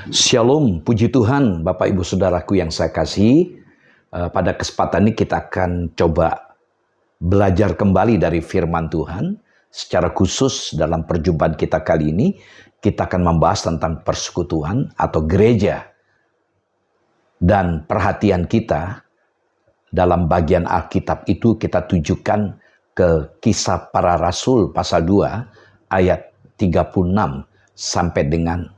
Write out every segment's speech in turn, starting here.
Shalom, puji Tuhan Bapak Ibu Saudaraku yang saya kasihi. Pada kesempatan ini kita akan coba belajar kembali dari firman Tuhan. Secara khusus dalam perjumpaan kita kali ini, kita akan membahas tentang persekutuan atau gereja. Dan perhatian kita dalam bagian Alkitab itu kita tujukan ke Kisah Para Rasul pasal 2 ayat 36 sampai dengan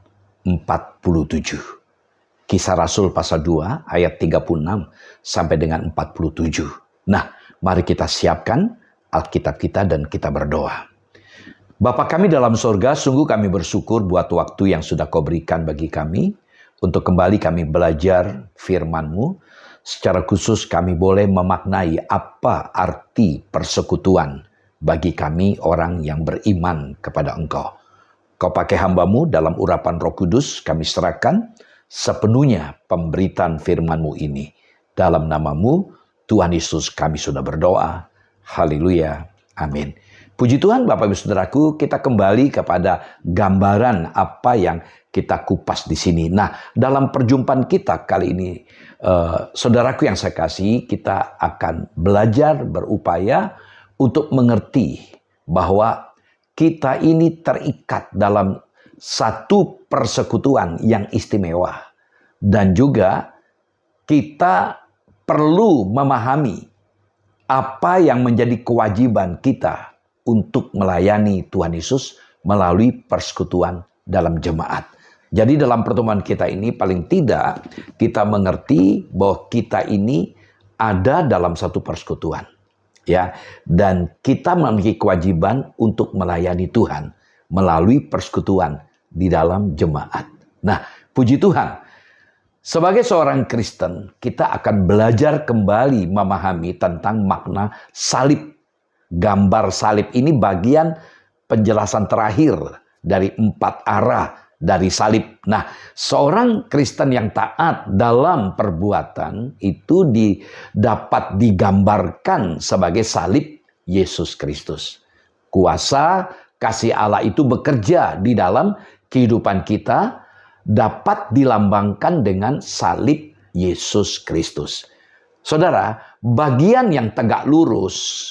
47. Kisah Rasul pasal 2 ayat 36 sampai dengan 47. Nah, mari kita siapkan Alkitab kita dan kita berdoa. Bapa kami dalam sorga, sungguh kami bersyukur buat waktu yang sudah Kau berikan bagi kami untuk kembali kami belajar firman-Mu. Secara khusus kami boleh memaknai apa arti persekutuan bagi kami orang yang beriman kepada Engkau. Kau pakai hamba-Mu dalam urapan Roh Kudus, kami serahkan sepenuhnya pemberitaan firman-Mu ini. Dalam nama-Mu, Tuhan Yesus, kami sudah berdoa. Haleluya. Amin. Puji Tuhan, Bapak Ibu Saudaraku, kita kembali kepada gambaran apa yang kita kupas di sini. Nah, dalam perjumpaan kita kali ini, saudaraku yang saya kasihi, kita akan belajar, berupaya untuk mengerti bahwa kita ini terikat dalam satu persekutuan yang istimewa. Dan juga kita perlu memahami apa yang menjadi kewajiban kita untuk melayani Tuhan Yesus melalui persekutuan dalam jemaat. Jadi dalam pertemuan kita ini paling tidak kita mengerti bahwa kita ini ada dalam satu persekutuan. Ya, dan kita memiliki kewajiban untuk melayani Tuhan melalui persekutuan di dalam jemaat. Nah, puji Tuhan, sebagai seorang Kristen, kita akan belajar kembali memahami tentang makna salib. Gambar salib ini bagian penjelasan terakhir dari 4 arah dari salib. Nah, seorang Kristen yang taat dalam perbuatan itu dapat digambarkan sebagai salib Yesus Kristus. Kuasa kasih Allah itu bekerja di dalam kehidupan kita dapat dilambangkan dengan salib Yesus Kristus. Saudara, bagian yang tegak lurus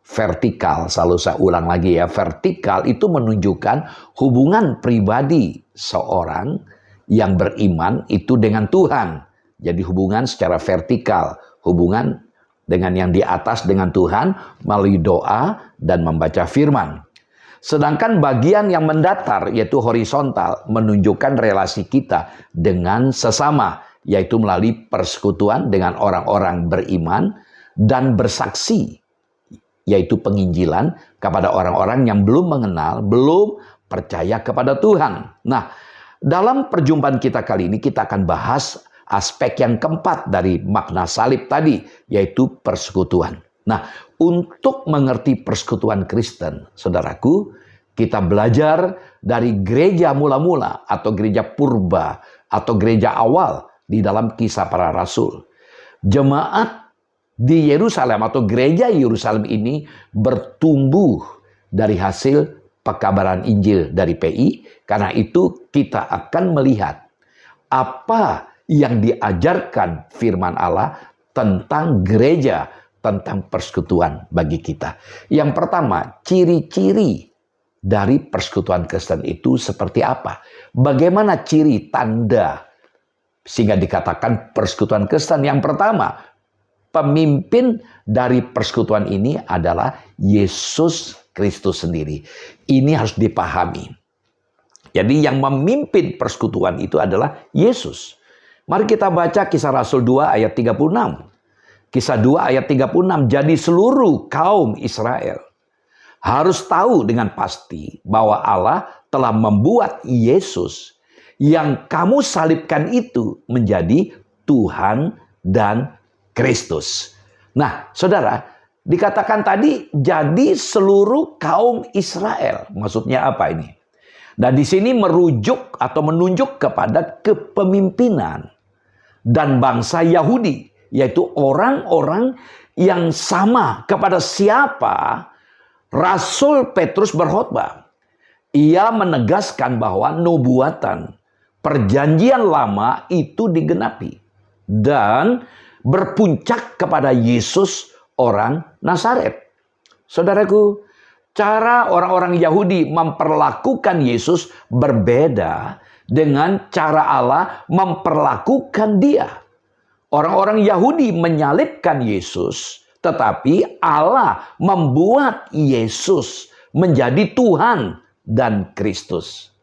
vertikal, selalu saya ulang lagi ya, vertikal itu menunjukkan hubungan pribadi seorang yang beriman itu dengan Tuhan. Jadi hubungan secara vertikal, hubungan dengan yang di atas dengan Tuhan melalui doa dan membaca firman. Sedangkan bagian yang mendatar yaitu horizontal menunjukkan relasi kita dengan sesama, yaitu melalui persekutuan dengan orang-orang beriman dan bersaksi, yaitu penginjilan kepada orang-orang yang belum mengenal, belum percaya kepada Tuhan. Nah, dalam perjumpaan kita kali ini kita akan bahas aspek yang keempat dari makna salib tadi, yaitu persekutuan. Nah, untuk mengerti persekutuan Kristen, saudaraku, kita belajar dari gereja mula-mula atau gereja purba atau gereja awal di dalam Kisah Para Rasul. Jemaat di Yerusalem atau gereja Yerusalem ini bertumbuh dari hasil pekabaran Injil dari PI. Karena itu kita akan melihat apa yang diajarkan firman Allah tentang gereja, tentang persekutuan bagi kita. Yang pertama, ciri-ciri dari persekutuan Kristen itu seperti apa? Bagaimana ciri tanda sehingga dikatakan persekutuan Kristen? Yang pertama, pemimpin dari persekutuan ini adalah Yesus Kristus sendiri. Ini harus dipahami. Jadi yang memimpin persekutuan itu adalah Yesus. Mari kita baca Kisah Rasul 2 ayat 36. Kisah 2 ayat 36. Jadi seluruh kaum Israel harus tahu dengan pasti bahwa Allah telah membuat Yesus yang kamu salibkan itu menjadi Tuhan dan Kristus. Nah, saudara, dikatakan tadi jadi seluruh kaum Israel. Maksudnya apa ini? Dan di sini merujuk atau menunjuk kepada kepemimpinan dan bangsa Yahudi, yaitu orang-orang yang sama kepada siapa Rasul Petrus berkhotbah. Ia menegaskan bahwa nubuatan perjanjian lama itu digenapi dan berpuncak kepada Yesus orang Nazaret. Saudaraku, cara orang-orang Yahudi memperlakukan Yesus berbeda dengan cara Allah memperlakukan dia. Orang-orang Yahudi menyalibkan Yesus, tetapi Allah membuat Yesus menjadi Tuhan dan Kristus.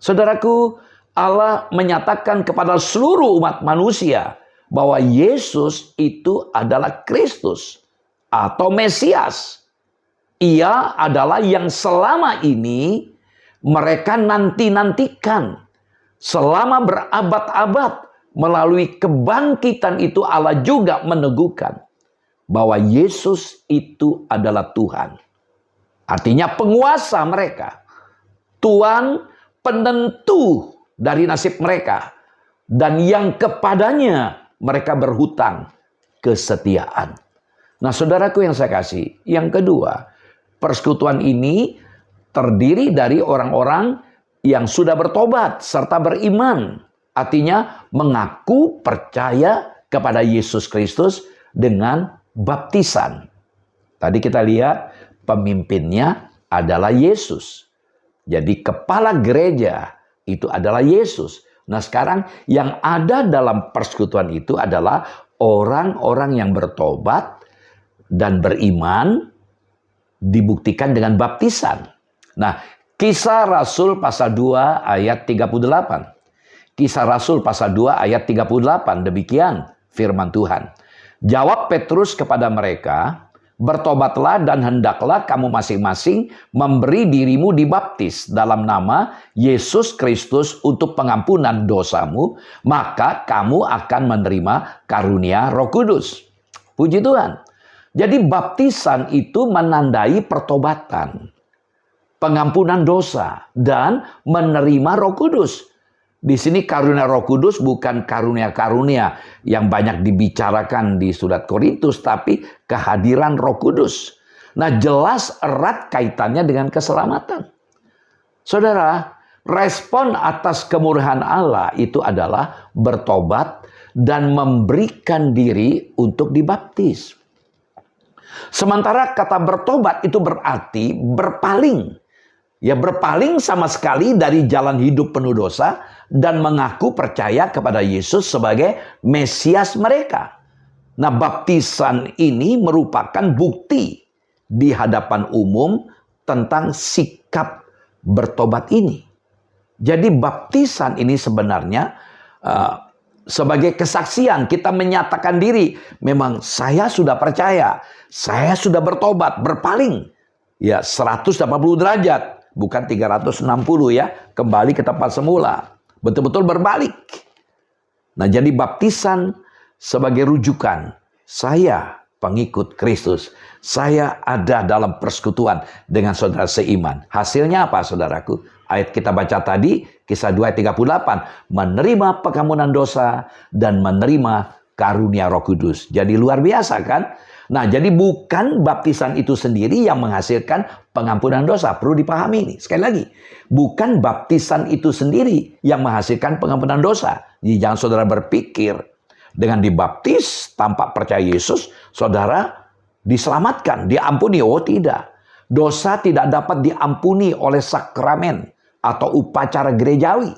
Saudaraku, Allah menyatakan kepada seluruh umat manusia bahwa Yesus itu adalah Kristus atau Mesias. Ia adalah yang selama ini mereka nanti-nantikan. Selama berabad-abad melalui kebangkitan itu Allah juga meneguhkan bahwa Yesus itu adalah Tuhan. Artinya penguasa mereka. Tuhan penentu dari nasib mereka. Dan yang kepadanya mereka berhutang kesetiaan. Nah, saudaraku yang saya kasih, yang kedua, persekutuan ini terdiri dari orang-orang yang sudah bertobat serta beriman. Artinya mengaku percaya kepada Yesus Kristus dengan baptisan. Tadi kita lihat pemimpinnya adalah Yesus. Jadi kepala gereja itu adalah Yesus. Nah, sekarang yang ada dalam persekutuan itu adalah orang-orang yang bertobat dan beriman dibuktikan dengan baptisan. Nah, Kisah Rasul pasal 2 ayat 38. Kisah Rasul pasal 2 ayat 38. Demikian firman Tuhan. Jawab Petrus kepada mereka, bertobatlah dan hendaklah kamu masing-masing memberi dirimu dibaptis dalam nama Yesus Kristus untuk pengampunan dosamu, maka kamu akan menerima karunia Roh Kudus. Puji Tuhan. Jadi baptisan itu menandai pertobatan, pengampunan dosa, dan menerima Roh Kudus. Di sini karunia Roh Kudus bukan karunia-karunia yang banyak dibicarakan di surat Korintus, tapi kehadiran Roh Kudus. Nah, jelas erat kaitannya dengan keselamatan. Saudara, respon atas kemurahan Allah itu adalah bertobat dan memberikan diri untuk dibaptis. Sementara kata bertobat itu berarti berpaling. Ya, berpaling sama sekali dari jalan hidup penuh dosa dan mengaku percaya kepada Yesus sebagai Mesias mereka. Nah, baptisan ini merupakan bukti di hadapan umum tentang sikap bertobat ini. Jadi baptisan ini sebenarnya sebagai kesaksian kita menyatakan diri, memang saya sudah percaya, saya sudah bertobat, berpaling. Ya, 180 derajat. Bukan 360 ya, kembali ke tempat semula. Betul-betul berbalik. Nah, jadi baptisan sebagai rujukan. Saya pengikut Kristus. Saya ada dalam persekutuan dengan saudara seiman. Hasilnya apa, saudaraku? Ayat kita baca tadi, Kisah 2 ayat 38. Menerima pengampunan dosa dan menerima karunia Roh Kudus. Jadi luar biasa kan? Nah, jadi bukan baptisan itu sendiri yang menghasilkan pengampunan dosa. Perlu dipahami ini. Sekali lagi, bukan baptisan itu sendiri yang menghasilkan pengampunan dosa. Jadi jangan saudara berpikir dengan dibaptis tanpa percaya Yesus, saudara diselamatkan, diampuni. Oh tidak. Dosa tidak dapat diampuni oleh sakramen atau upacara gerejawi.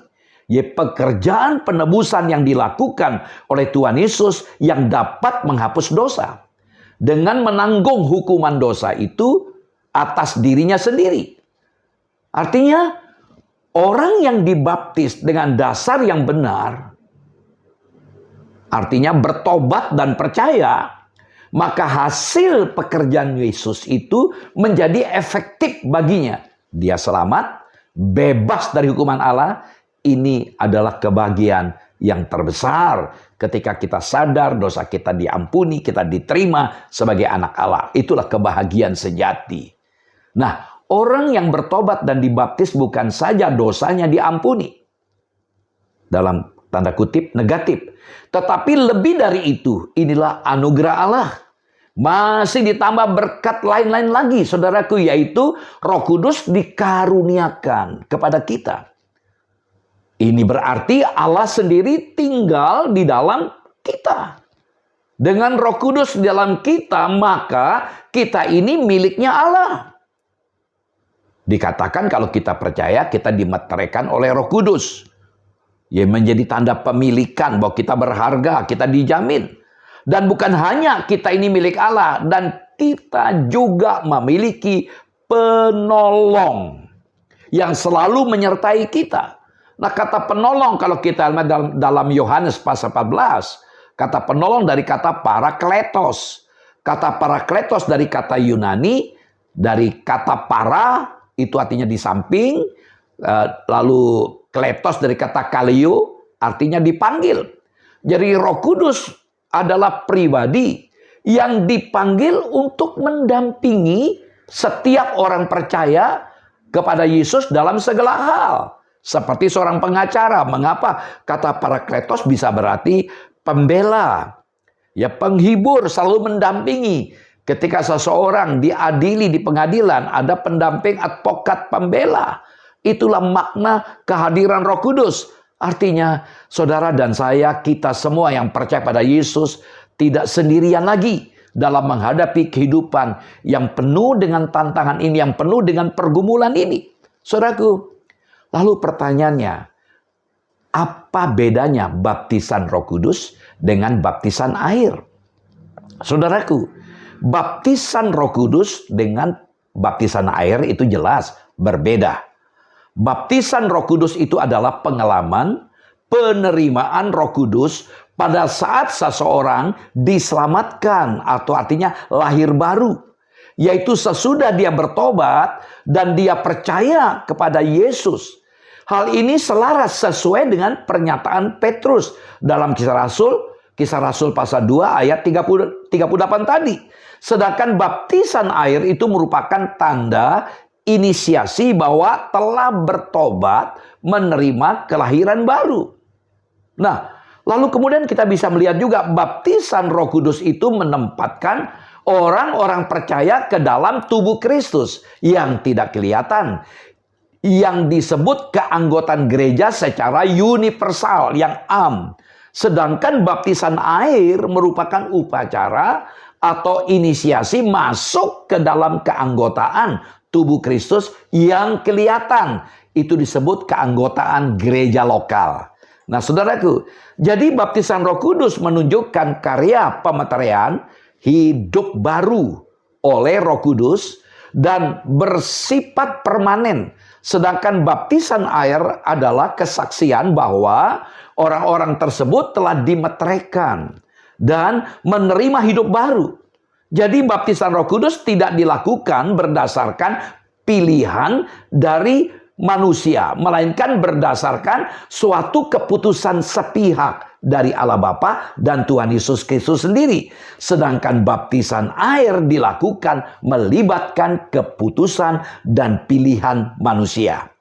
Ya, pekerjaan penebusan yang dilakukan oleh Tuhan Yesus yang dapat menghapus dosa. Dengan menanggung hukuman dosa itu atas dirinya sendiri. Artinya, orang yang dibaptis dengan dasar yang benar, artinya bertobat dan percaya, maka hasil pekerjaan Yesus itu menjadi efektif baginya. Dia selamat, bebas dari hukuman Allah. Ini adalah kebahagiaan yang terbesar ketika kita sadar dosa kita diampuni, kita diterima sebagai anak Allah. Itulah kebahagiaan sejati. Nah, orang yang bertobat dan dibaptis bukan saja dosanya diampuni. Dalam tanda kutip negatif. Tetapi lebih dari itu, inilah anugerah Allah. Masih ditambah berkat lain-lain lagi, saudaraku, yaitu Roh Kudus dikaruniakan kepada kita. Ini berarti Allah sendiri tinggal di dalam kita. Dengan Roh Kudus di dalam kita, maka kita ini miliknya Allah. Dikatakan kalau kita percaya, kita dimeteraikan oleh Roh Kudus. Ya, menjadi tanda pemilikan bahwa kita berharga, kita dijamin. Dan bukan hanya kita ini milik Allah, dan kita juga memiliki penolong yang selalu menyertai kita. Nah, kata penolong kalau kita lihat dalam Yohanes pasal 14, kata penolong dari kata parakletos. Kata parakletos dari kata Yunani, dari kata para, itu artinya di samping, lalu kletos dari kata kaleo, artinya dipanggil. Jadi Roh Kudus adalah pribadi yang dipanggil untuk mendampingi setiap orang percaya kepada Yesus dalam segala hal. Seperti seorang pengacara. Mengapa kata parakletos bisa berarti pembela, ya, penghibur, selalu mendampingi. Ketika seseorang diadili di pengadilan, ada pendamping, advokat, pembela. Itulah makna kehadiran Roh Kudus. Artinya, saudara dan saya, kita semua yang percaya pada Yesus tidak sendirian lagi dalam menghadapi kehidupan yang penuh dengan tantangan ini, yang penuh dengan pergumulan ini. Saudaraku, lalu pertanyaannya, apa bedanya baptisan Roh Kudus dengan baptisan air? Saudaraku, baptisan Roh Kudus dengan baptisan air itu jelas berbeda. Baptisan Roh Kudus itu adalah pengalaman penerimaan Roh Kudus pada saat seseorang diselamatkan, atau artinya lahir baru. Yaitu sesudah dia bertobat dan dia percaya kepada Yesus. Hal ini selaras sesuai dengan pernyataan Petrus dalam Kisah Rasul pasal 2 ayat 38 tadi. Sedangkan baptisan air itu merupakan tanda inisiasi bahwa telah bertobat, menerima kelahiran baru. Nah, lalu kemudian kita bisa melihat juga baptisan Roh Kudus itu menempatkan orang-orang percaya ke dalam tubuh Kristus yang tidak kelihatan, yang disebut keanggotaan gereja secara universal, yang am. Sedangkan baptisan air merupakan upacara atau inisiasi masuk ke dalam keanggotaan tubuh Kristus yang kelihatan. Itu disebut keanggotaan gereja lokal. Nah, saudaraku, jadi baptisan Roh Kudus menunjukkan karya pemeteraian hidup baru oleh Roh Kudus dan bersifat permanen. Sedangkan baptisan air adalah kesaksian bahwa orang-orang tersebut telah dimeteraikan dan menerima hidup baru. Jadi baptisan Roh Kudus tidak dilakukan berdasarkan pilihan dari manusia, melainkan berdasarkan suatu keputusan sepihak dari Allah Bapa dan Tuhan Yesus Kristus sendiri. Sedangkan baptisan air dilakukan melibatkan keputusan dan pilihan manusia.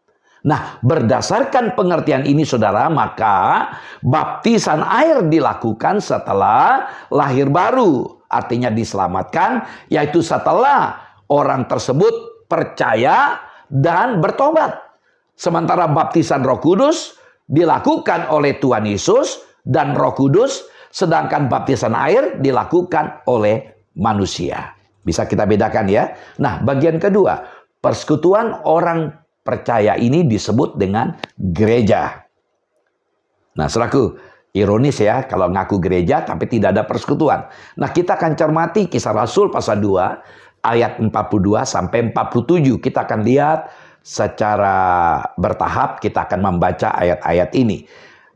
Nah, berdasarkan pengertian ini, saudara, maka baptisan air dilakukan setelah lahir baru. Artinya diselamatkan, yaitu setelah orang tersebut percaya dan bertobat. Sementara baptisan Roh Kudus dilakukan oleh Tuhan Yesus dan Roh Kudus, sedangkan baptisan air dilakukan oleh manusia. Bisa kita bedakan ya. Nah, bagian kedua, persekutuan orang percaya ini disebut dengan gereja. Nah, saudaraku, ironis ya kalau ngaku gereja tapi tidak ada persekutuan. Nah, kita akan cermati Kisah Rasul pasal 2 ayat 42 sampai 47. Kita akan lihat secara bertahap, kita akan membaca ayat-ayat ini.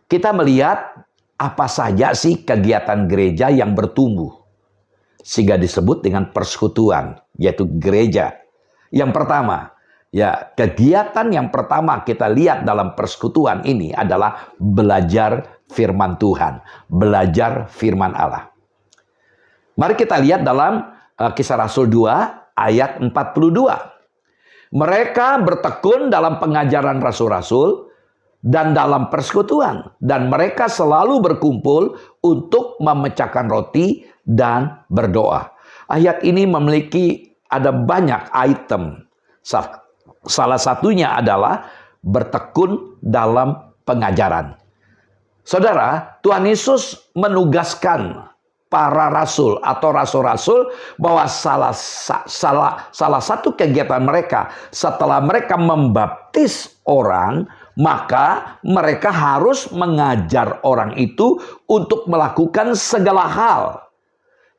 Kita melihat apa saja sih kegiatan gereja yang bertumbuh sehingga disebut dengan persekutuan, yaitu gereja. Yang pertama, ya, kegiatan yang pertama kita lihat dalam persekutuan ini adalah belajar firman Tuhan, belajar firman Allah. Mari kita lihat dalam Kisah Rasul 2 ayat 42. Mereka bertekun dalam pengajaran rasul-rasul dan dalam persekutuan, dan mereka selalu berkumpul untuk memecahkan roti dan berdoa. Ayat ini memiliki ada banyak item. Salah satunya adalah bertekun dalam pengajaran. Saudara, Tuhan Yesus menugaskan para rasul atau rasul-rasul bahwa salah satu kegiatan mereka setelah mereka membaptis orang, maka mereka harus mengajar orang itu untuk melakukan segala hal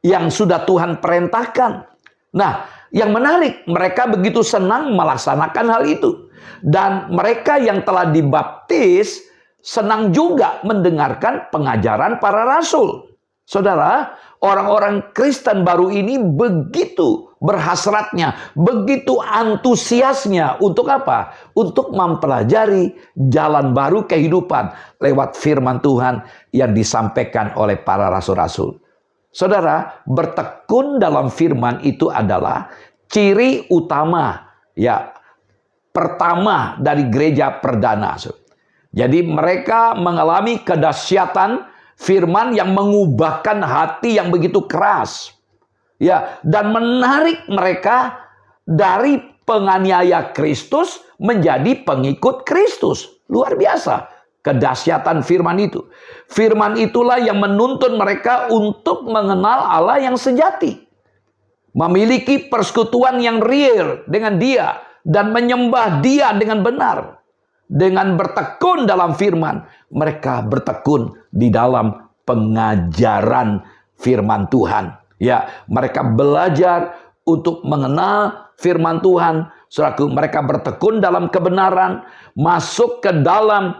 yang sudah Tuhan perintahkan. Nah, yang menarik, mereka begitu senang melaksanakan hal itu. Dan mereka yang telah dibaptis senang juga mendengarkan pengajaran para rasul. Saudara, orang-orang Kristen baru ini begitu berhasratnya, begitu antusiasnya untuk apa? Untuk mempelajari jalan baru kehidupan lewat firman Tuhan yang disampaikan oleh para rasul-rasul. Saudara, bertekun dalam firman itu adalah ciri utama, ya, pertama dari gereja perdana. Jadi mereka mengalami kedahsyatan firman yang mengubahkan hati yang begitu keras, ya, dan menarik mereka dari penganiaya Kristus menjadi pengikut Kristus. Luar biasa kedahsyatan firman itu. Firman itulah yang menuntun mereka untuk mengenal Allah yang sejati, memiliki persekutuan yang real dengan Dia, dan menyembah Dia dengan benar. Dengan bertekun dalam firman, mereka bertekun di dalam pengajaran firman Tuhan. Ya, mereka belajar untuk mengenal firman Tuhan. Saudaraku, mereka bertekun dalam kebenaran, masuk ke dalam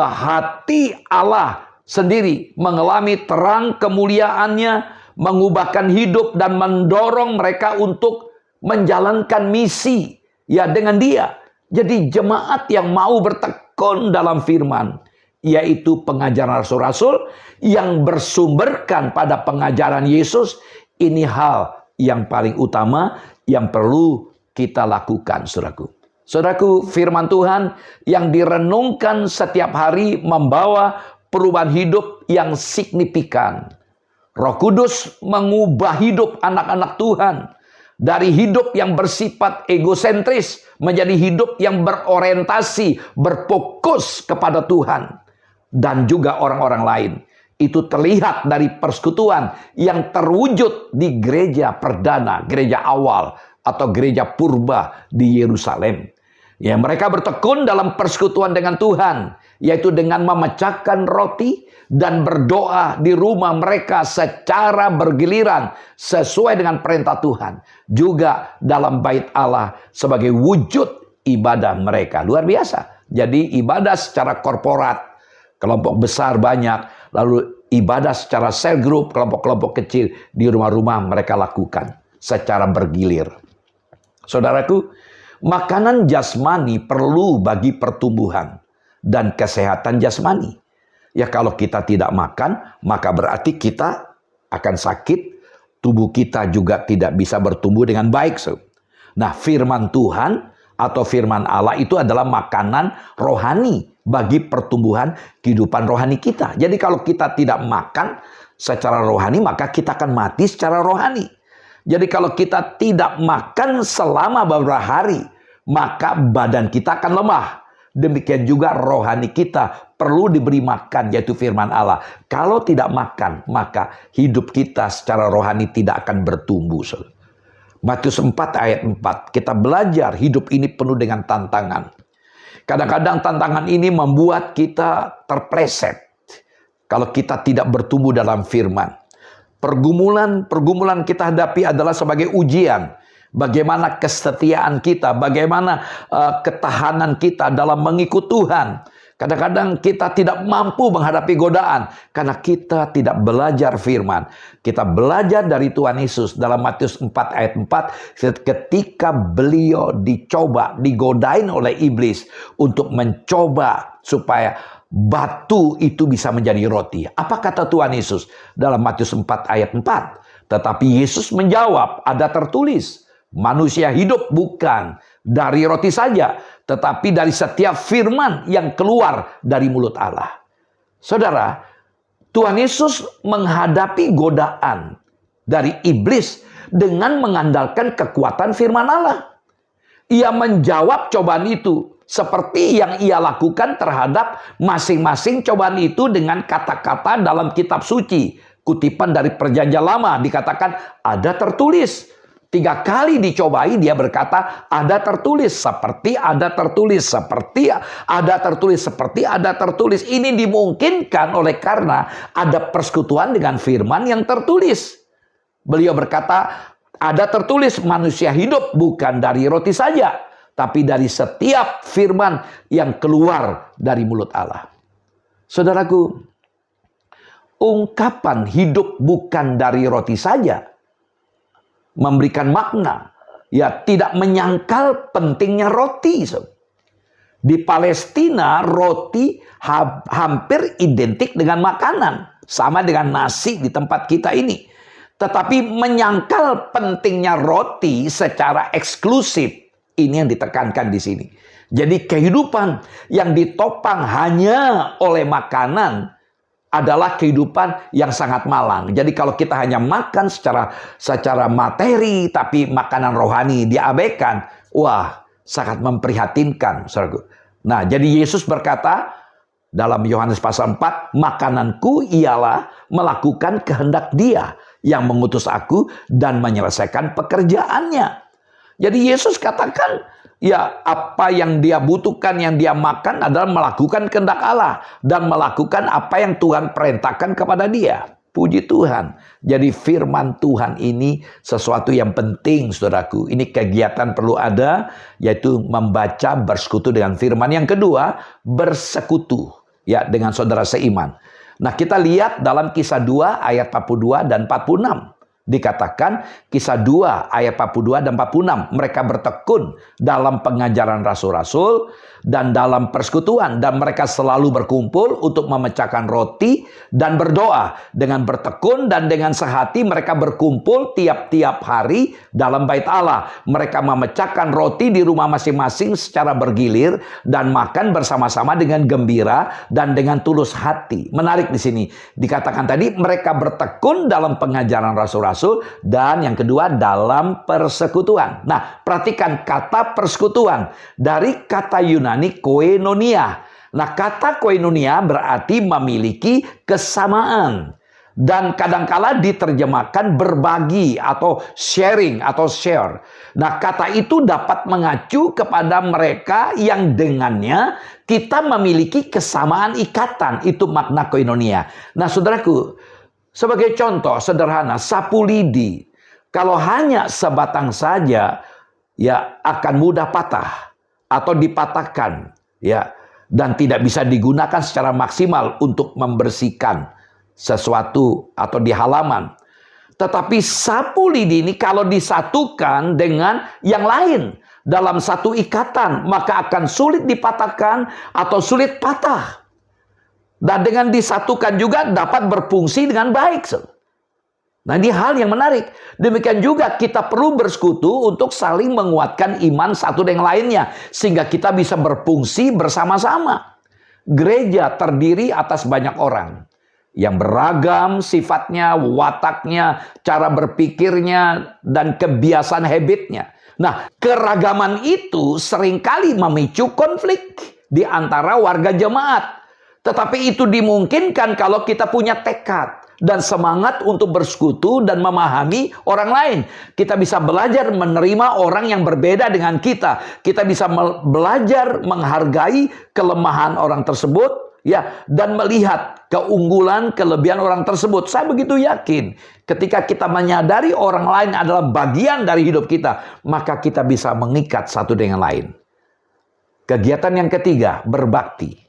hati Allah sendiri, mengalami terang kemuliaannya, mengubahkan hidup dan mendorong mereka untuk menjalankan misi, ya, dengan Dia. Jadi jemaat yang mau bertekun dalam firman, yaitu pengajaran rasul-rasul yang bersumberkan pada pengajaran Yesus, ini hal yang paling utama yang perlu kita lakukan, saudaraku. Saudaraku, firman Tuhan yang direnungkan setiap hari membawa perubahan hidup yang signifikan. Roh Kudus mengubah hidup anak-anak Tuhan dari hidup yang bersifat egosentris menjadi hidup yang berorientasi, berfokus kepada Tuhan dan juga orang-orang lain. Itu terlihat dari persekutuan yang terwujud di gereja perdana, gereja awal atau gereja purba di Yerusalem. Ya, mereka bertekun dalam persekutuan dengan Tuhan, yaitu dengan memecahkan roti dan berdoa di rumah mereka secara bergiliran sesuai dengan perintah Tuhan. Juga dalam bait Allah sebagai wujud ibadah mereka. Luar biasa. Jadi ibadah secara korporat, kelompok besar banyak, lalu ibadah secara cell group, kelompok-kelompok kecil di rumah-rumah mereka lakukan secara bergilir. Saudaraku, makanan jasmani perlu bagi pertumbuhan dan kesehatan jasmani. Ya, kalau kita tidak makan, maka berarti kita akan sakit, tubuh kita juga tidak bisa bertumbuh dengan baik. Nah, firman Tuhan atau firman Allah itu adalah makanan rohani bagi pertumbuhan kehidupan rohani kita. Jadi kalau kita tidak makan secara rohani, maka kita akan mati secara rohani. Jadi kalau kita tidak makan selama beberapa hari, maka badan kita akan lemah. Demikian juga rohani kita perlu diberi makan, yaitu firman Allah. Kalau tidak makan, maka hidup kita secara rohani tidak akan bertumbuh. Matius 4 ayat 4, kita belajar hidup ini penuh dengan tantangan. Kadang-kadang tantangan ini membuat kita terpleset kalau kita tidak bertumbuh dalam firman. Pergumulan kita hadapi adalah sebagai ujian. Bagaimana kesetiaan kita, bagaimana ketahanan kita dalam mengikut Tuhan. Kadang-kadang kita tidak mampu menghadapi godaan karena kita tidak belajar firman. Kita belajar dari Tuhan Yesus dalam Matius 4 ayat 4 ketika beliau digodain oleh iblis untuk mencoba supaya batu itu bisa menjadi roti. Apa kata Tuhan Yesus dalam Matius 4 ayat 4? Tetapi Yesus menjawab, ada tertulis, manusia hidup bukan dari roti saja, tetapi dari setiap firman yang keluar dari mulut Allah. Saudara, Tuhan Yesus menghadapi godaan dari iblis dengan mengandalkan kekuatan firman Allah. Ia menjawab cobaan itu Seperti yang ia lakukan terhadap masing-masing cobaan itu dengan kata-kata dalam kitab suci. Kutipan dari Perjanjian Lama dikatakan ada tertulis. 3 kali dicobai dia berkata ada tertulis, seperti ada tertulis, seperti ada tertulis, seperti ada tertulis. Ini dimungkinkan oleh karena ada persekutuan dengan firman yang tertulis. Beliau berkata ada tertulis manusia hidup bukan dari roti saja, tapi dari setiap firman yang keluar dari mulut Allah. Saudaraku, ungkapan hidup bukan dari roti saja memberikan makna, ya, tidak menyangkal pentingnya roti. Di Palestina roti hampir identik dengan makanan, sama dengan nasi di tempat kita ini. Tetapi menyangkal pentingnya roti secara eksklusif, ini yang ditekankan di sini. Jadi kehidupan yang ditopang hanya oleh makanan adalah kehidupan yang sangat malang. Jadi kalau kita hanya makan secara materi, tapi makanan rohani diabaikan, wah, sangat memprihatinkan, saudaraku. Nah, jadi Yesus berkata dalam Yohanes pasal 4, makananku ialah melakukan kehendak Dia yang mengutus aku dan menyelesaikan pekerjaannya. Jadi Yesus katakan, ya, apa yang dia butuhkan, yang dia makan adalah melakukan kehendak Allah dan melakukan apa yang Tuhan perintahkan kepada dia. Puji Tuhan. Jadi firman Tuhan ini sesuatu yang penting, saudaraku. Ini kegiatan perlu ada, yaitu membaca, bersekutu dengan firman. Yang kedua, bersekutu, ya, dengan saudara seiman. Nah, kita lihat dalam Kisah 2 ayat 42 dan 46. Dikatakan Kisah 2 ayat 42 dan 46, mereka bertekun dalam pengajaran rasul-rasul dan dalam persekutuan, dan mereka selalu berkumpul untuk memecahkan roti dan berdoa. Dengan bertekun dan dengan sehati mereka berkumpul tiap-tiap hari dalam bait Allah. Mereka memecahkan roti di rumah masing-masing secara bergilir dan makan bersama-sama dengan gembira dan dengan tulus hati. Menarik di sini dikatakan tadi mereka bertekun dalam pengajaran rasul-rasul, dan yang kedua dalam persekutuan. Nah, perhatikan kata persekutuan dari kata Yunani koinonia. Nah, kata koinonia berarti memiliki kesamaan dan kadangkala diterjemahkan berbagi atau sharing atau share. Nah, kata itu dapat mengacu kepada mereka yang dengannya kita memiliki kesamaan ikatan. Itu makna koinonia. Nah, saudaraku, sebagai contoh sederhana, sapu lidi kalau hanya sebatang saja, ya, akan mudah patah atau dipatahkan, ya, dan tidak bisa digunakan secara maksimal untuk membersihkan sesuatu atau di halaman. Tetapi sapu lidi ini kalau disatukan dengan yang lain dalam satu ikatan, maka akan sulit dipatahkan atau sulit patah. Dan dengan disatukan juga dapat berfungsi dengan baik. Nah, ini hal yang menarik. Demikian juga kita perlu bersekutu untuk saling menguatkan iman satu dengan lainnya, sehingga kita bisa berfungsi bersama-sama. Gereja terdiri atas banyak orang yang beragam sifatnya, wataknya, cara berpikirnya, dan kebiasaan habitnya. Nah, keragaman itu seringkali memicu konflik di antara warga jemaat. Tetapi itu dimungkinkan kalau kita punya tekad dan semangat untuk bersekutu dan memahami orang lain. Kita bisa belajar menerima orang yang berbeda dengan kita. Kita bisa belajar menghargai kelemahan orang tersebut, ya, dan melihat keunggulan, kelebihan orang tersebut. Saya begitu yakin ketika kita menyadari orang lain adalah bagian dari hidup kita, maka kita bisa mengikat satu dengan lain. Kegiatan yang ketiga, berbakti.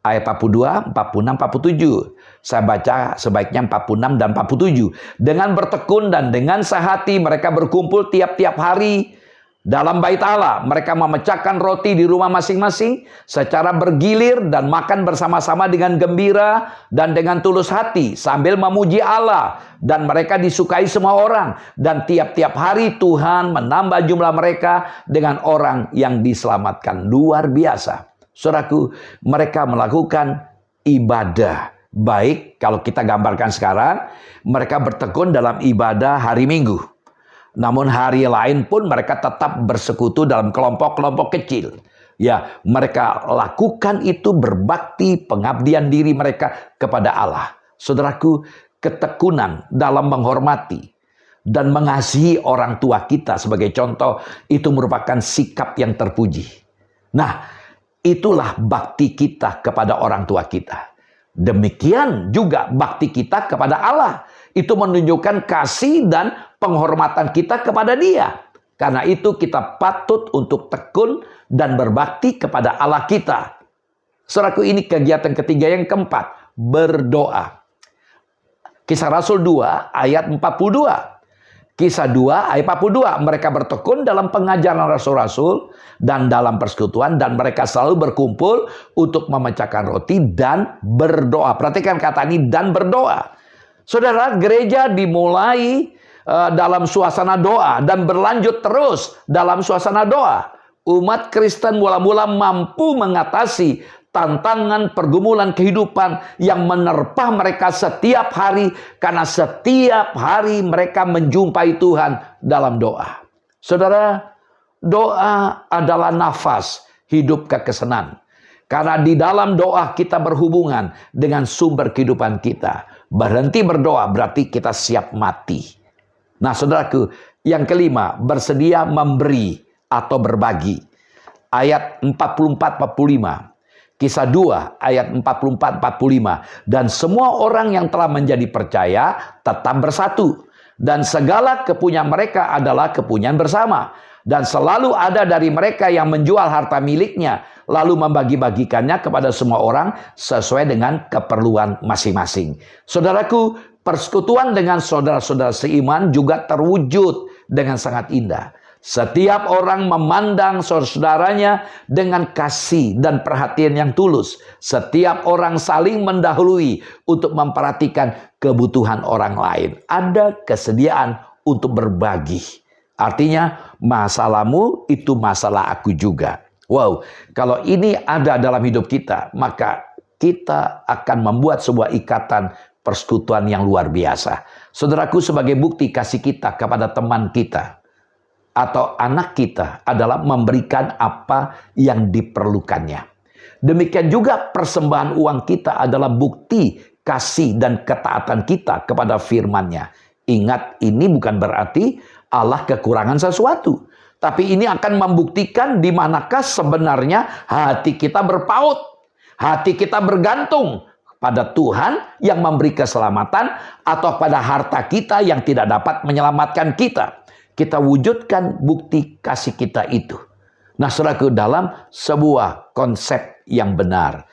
Ayat 42, 46, 47. Saya baca sebaiknya 46 dan 47. Dengan bertekun dan dengan sehati mereka berkumpul tiap-tiap hari dalam bait Allah. Mereka memecahkan roti di rumah masing-masing secara bergilir dan makan bersama-sama dengan gembira dan dengan tulus hati sambil memuji Allah. Dan mereka disukai semua orang. Dan tiap-tiap hari Tuhan menambah jumlah mereka dengan orang yang diselamatkan. Luar biasa. Saudaraku, mereka melakukan ibadah. Baik, kalau kita gambarkan sekarang, mereka bertekun dalam ibadah hari Minggu. Namun hari lain pun mereka tetap bersekutu dalam kelompok-kelompok kecil. Ya, mereka lakukan itu berbakti, pengabdian diri mereka kepada Allah. Saudaraku, ketekunan dalam menghormati dan mengasihi orang tua kita sebagai contoh, itu merupakan sikap yang terpuji. Nah, itulah bakti kita kepada orang tua kita. Demikian juga bakti kita kepada Allah. Itu menunjukkan kasih dan penghormatan kita kepada Dia. Karena itu kita patut untuk tekun dan berbakti kepada Allah kita. Saudaraku, ini kegiatan ketiga yang keempat, berdoa. Kisah Rasul 2 ayat 42. Kisah 2 ayat 42. Mereka bertekun dalam pengajaran rasul-rasul dan dalam persekutuan, dan mereka selalu berkumpul untuk memecahkan roti dan berdoa. Perhatikan kata ini, dan berdoa. Saudara, gereja dimulai dalam suasana doa dan berlanjut terus dalam suasana doa. Umat Kristen mula-mula mampu mengatasi tantangan pergumulan kehidupan yang menerpa mereka setiap hari, karena setiap hari mereka menjumpai Tuhan dalam doa. Saudara, doa adalah nafas hidup kekesenan. Karena di dalam doa kita berhubungan dengan sumber kehidupan kita. Berhenti berdoa berarti kita siap mati. Nah, saudaraku, yang kelima, bersedia memberi atau berbagi. Ayat 44-45. Kisah 2 ayat 44-45. Dan semua orang yang telah menjadi percaya tetap bersatu. Dan segala kepunyaan mereka adalah kepunyaan bersama. Dan selalu ada dari mereka yang menjual harta miliknya, lalu membagi-bagikannya kepada semua orang sesuai dengan keperluan masing-masing. Saudaraku, persekutuan dengan saudara-saudara seiman juga terwujud dengan sangat indah. Setiap orang memandang saudara-saudaranya dengan kasih dan perhatian yang tulus. Setiap orang saling mendahului untuk memperhatikan kebutuhan orang lain. Ada kesediaan untuk berbagi. Artinya, masalahmu itu masalah aku juga. Wow, kalau ini ada dalam hidup kita, maka kita akan membuat sebuah ikatan persekutuan yang luar biasa. Saudaraku, sebagai bukti kasih kita kepada teman kita atau anak kita adalah memberikan apa yang diperlukannya. Demikian juga persembahan uang kita adalah bukti kasih dan ketaatan kita kepada firman-Nya. Ingat, ini bukan berarti Allah kekurangan sesuatu. Tapi ini akan membuktikan di manakah sebenarnya hati kita berpaut. Hati kita bergantung pada Tuhan yang memberi keselamatan, atau pada harta kita yang tidak dapat menyelamatkan kita. Kita wujudkan bukti kasih kita itu. Nah, saudaraku, dalam sebuah konsep yang benar.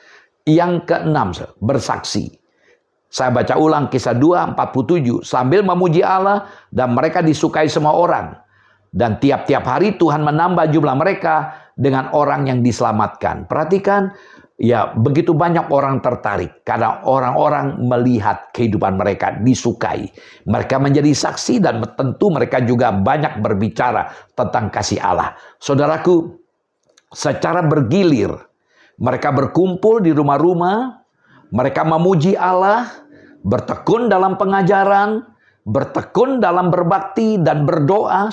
Yang keenam, bersaksi. Saya baca ulang Kisah 2:47. Sambil memuji Allah dan mereka disukai semua orang. Dan tiap-tiap hari Tuhan menambah jumlah mereka dengan orang yang diselamatkan. Perhatikan, ya begitu banyak orang tertarik. Karena orang-orang melihat kehidupan mereka disukai. Mereka menjadi saksi dan tentu mereka juga banyak berbicara tentang kasih Allah. Saudaraku, secara bergilir mereka berkumpul di rumah-rumah. Mereka memuji Allah, bertekun dalam pengajaran, bertekun dalam berbakti dan berdoa.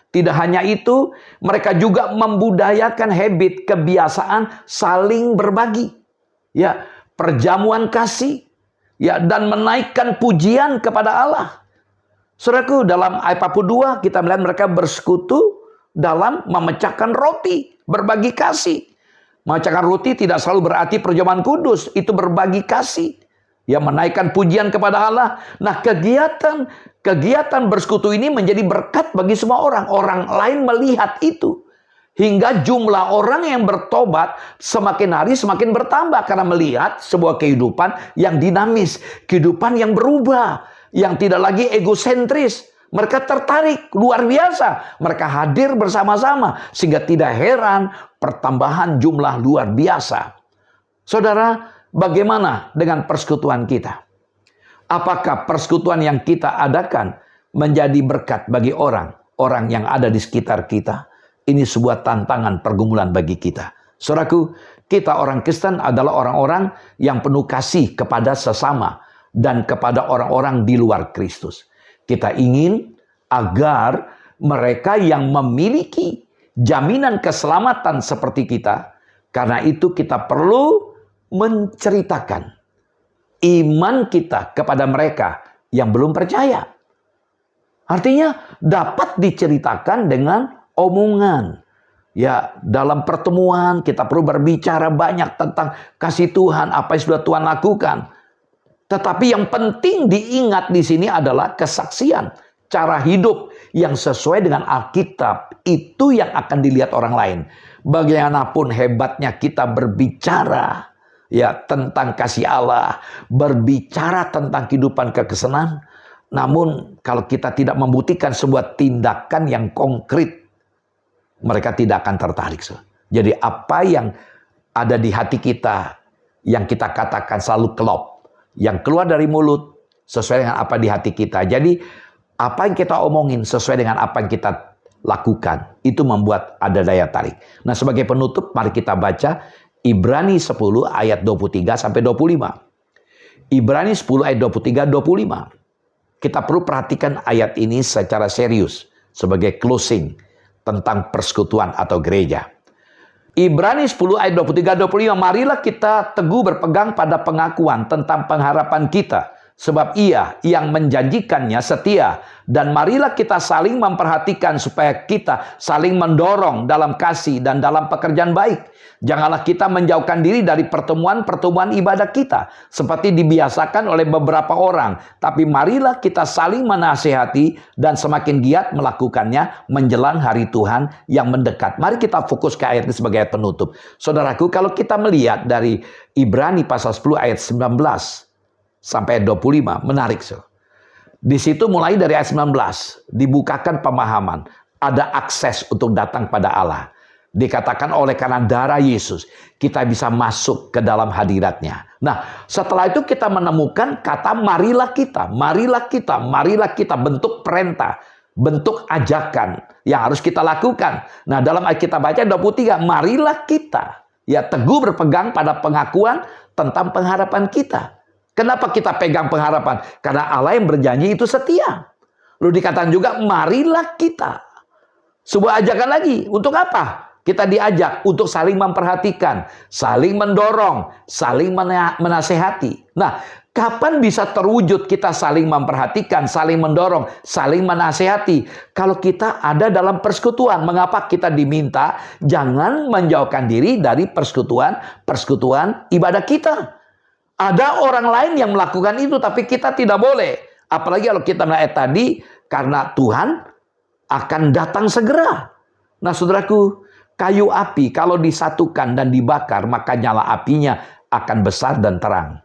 Tidak hanya itu, mereka juga membudayakan habit, kebiasaan saling berbagi. Ya, perjamuan kasih, ya, dan menaikkan pujian kepada Allah. Saudaraku, dalam ayat 42 kita melihat mereka bersekutu dalam memecahkan roti, berbagi kasih. Memecahkan roti tidak selalu berarti perjamuan kudus, itu berbagi kasih. Ya, menaikkan pujian kepada Allah. Nah, kegiatan bersekutu ini menjadi berkat bagi semua orang. Orang lain melihat itu. Hingga jumlah orang yang bertobat semakin hari semakin bertambah. Karena melihat sebuah kehidupan yang dinamis. Kehidupan yang berubah. Yang tidak lagi egosentris. Mereka tertarik, luar biasa. Mereka hadir bersama-sama. Sehingga tidak heran pertambahan jumlah luar biasa. Saudara, bagaimana dengan persekutuan kita? Apakah persekutuan yang kita adakan menjadi berkat bagi orang yang ada di sekitar kita? Ini sebuah tantangan pergumulan bagi kita. Saudaraku, kita orang Kristen adalah orang-orang yang penuh kasih kepada sesama dan kepada orang-orang di luar Kristus. Kita ingin agar mereka yang memiliki jaminan keselamatan seperti kita. Karena itu kita perlu menceritakan iman kita kepada mereka yang belum percaya. Artinya dapat diceritakan dengan omongan. Ya, dalam pertemuan kita perlu berbicara banyak tentang kasih Tuhan, apa yang sudah Tuhan lakukan. Tetapi yang penting diingat di sini adalah kesaksian, cara hidup yang sesuai dengan Alkitab. Itu yang akan dilihat orang lain. Bagaimanapun hebatnya kita berbicara ya tentang kasih Allah, berbicara tentang kehidupan kekesenan, namun kalau kita tidak membuktikan sebuah tindakan yang konkret, mereka tidak akan tertarik. Jadi apa yang ada di hati kita, yang kita katakan selalu kelop, yang keluar dari mulut sesuai dengan apa di hati kita. Jadi apa yang kita omongin sesuai dengan apa yang kita lakukan, itu membuat ada daya tarik. Nah, sebagai penutup mari kita baca Ibrani 10 ayat 23 sampai 25. Ibrani 10 ayat 23-25. Kita perlu perhatikan ayat ini secara serius sebagai closing tentang persekutuan atau gereja. Ibrani 10 ayat 23-25, marilah kita teguh berpegang pada pengakuan tentang pengharapan kita, sebab Ia yang menjanjikannya setia. Dan marilah kita saling memperhatikan supaya kita saling mendorong dalam kasih dan dalam pekerjaan baik. Janganlah kita menjauhkan diri dari pertemuan-pertemuan ibadah kita, seperti dibiasakan oleh beberapa orang. Tapi marilah kita saling menasihati dan semakin giat melakukannya menjelang hari Tuhan yang mendekat. Mari kita fokus ke ayat ini sebagai ayat penutup. Saudaraku, kalau kita melihat dari Ibrani pasal 10 ayat 19 sampai ayat 25, menarik. Di situ mulai dari ayat 19, dibukakan pemahaman. Ada akses untuk datang pada Allah. Dikatakan oleh karena darah Yesus, kita bisa masuk ke dalam hadiratnya. Nah, setelah itu kita menemukan kata marilah kita, marilah kita, marilah kita. Bentuk perintah, bentuk ajakan yang harus kita lakukan. Nah, dalam ayat kita baca 23, marilah kita ya teguh berpegang pada pengakuan tentang pengharapan kita. Kenapa kita pegang pengharapan? Karena Allah yang berjanji itu setia. Lalu dikatakan juga, marilah kita. Sebuah ajakan lagi. Untuk apa? Kita diajak untuk saling memperhatikan, saling mendorong, saling menasehati. Nah, kapan bisa terwujud kita saling memperhatikan, saling mendorong, saling menasehati? Kalau kita ada dalam persekutuan. Mengapa kita diminta jangan menjauhkan diri dari persekutuan ibadah kita? Ada orang lain yang melakukan itu, tapi kita tidak boleh. Apalagi kalau kita melihat tadi, karena Tuhan akan datang segera. Nah, saudaraku, kayu api kalau disatukan dan dibakar, maka nyala apinya akan besar dan terang.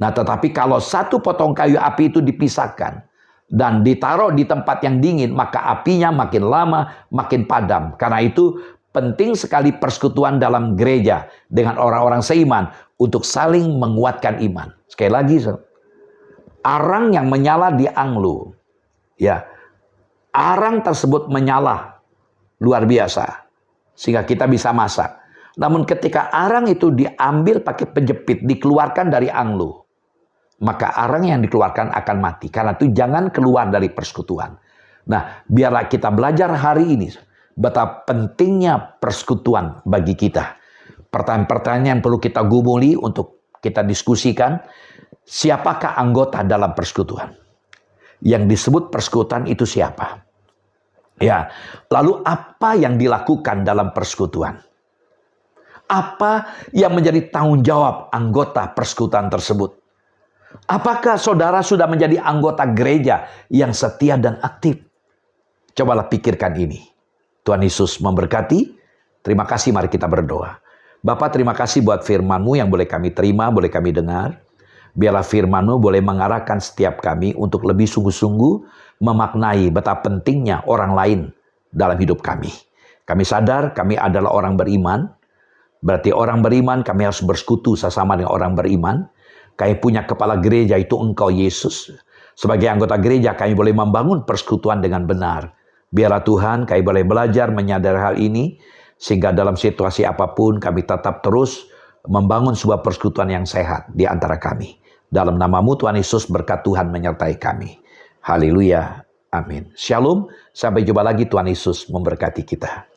Nah, tetapi kalau satu potong kayu api itu dipisahkan dan ditaruh di tempat yang dingin, maka apinya makin lama makin padam. Karena itu penting sekali persekutuan dalam gereja dengan orang-orang seiman untuk saling menguatkan iman. Sekali lagi, arang yang menyala di anglo, ya, arang tersebut menyala luar biasa sehingga kita bisa masak. Namun ketika arang itu diambil pakai penjepit, dikeluarkan dari anglo, maka arang yang dikeluarkan akan mati. Karena itu jangan keluar dari persekutuan. Nah, biarlah kita belajar hari ini betapa pentingnya persekutuan bagi kita. Pertanyaan-pertanyaan yang perlu kita gumuli untuk kita diskusikan. Siapakah anggota dalam persekutuan? Yang disebut persekutuan itu siapa? Ya, lalu apa yang dilakukan dalam persekutuan? Apa yang menjadi tanggung jawab anggota persekutuan tersebut? Apakah saudara sudah menjadi anggota gereja yang setia dan aktif? Cobalah pikirkan ini. Tuhan Yesus memberkati. Terima kasih, mari kita berdoa. Bapa, terima kasih buat firman-Mu yang boleh kami terima, boleh kami dengar. Biarlah firman-Mu boleh mengarahkan setiap kami untuk lebih sungguh-sungguh memaknai betapa pentingnya orang lain dalam hidup kami. Kami sadar kami adalah orang beriman. Berarti orang beriman kami harus bersekutu sesama dengan orang beriman. Kami punya kepala gereja, itu Engkau Yesus. Sebagai anggota gereja kami boleh membangun persekutuan dengan benar. Biarlah Tuhan kami boleh belajar menyadari hal ini, sehingga dalam situasi apapun kami tetap terus membangun sebuah persekutuan yang sehat di antara kami. Dalam nama-Mu Tuhan Yesus, berkat Tuhan menyertai kami. Haleluya. Amin. Shalom. Sampai jumpa lagi. Tuhan Yesus memberkati kita.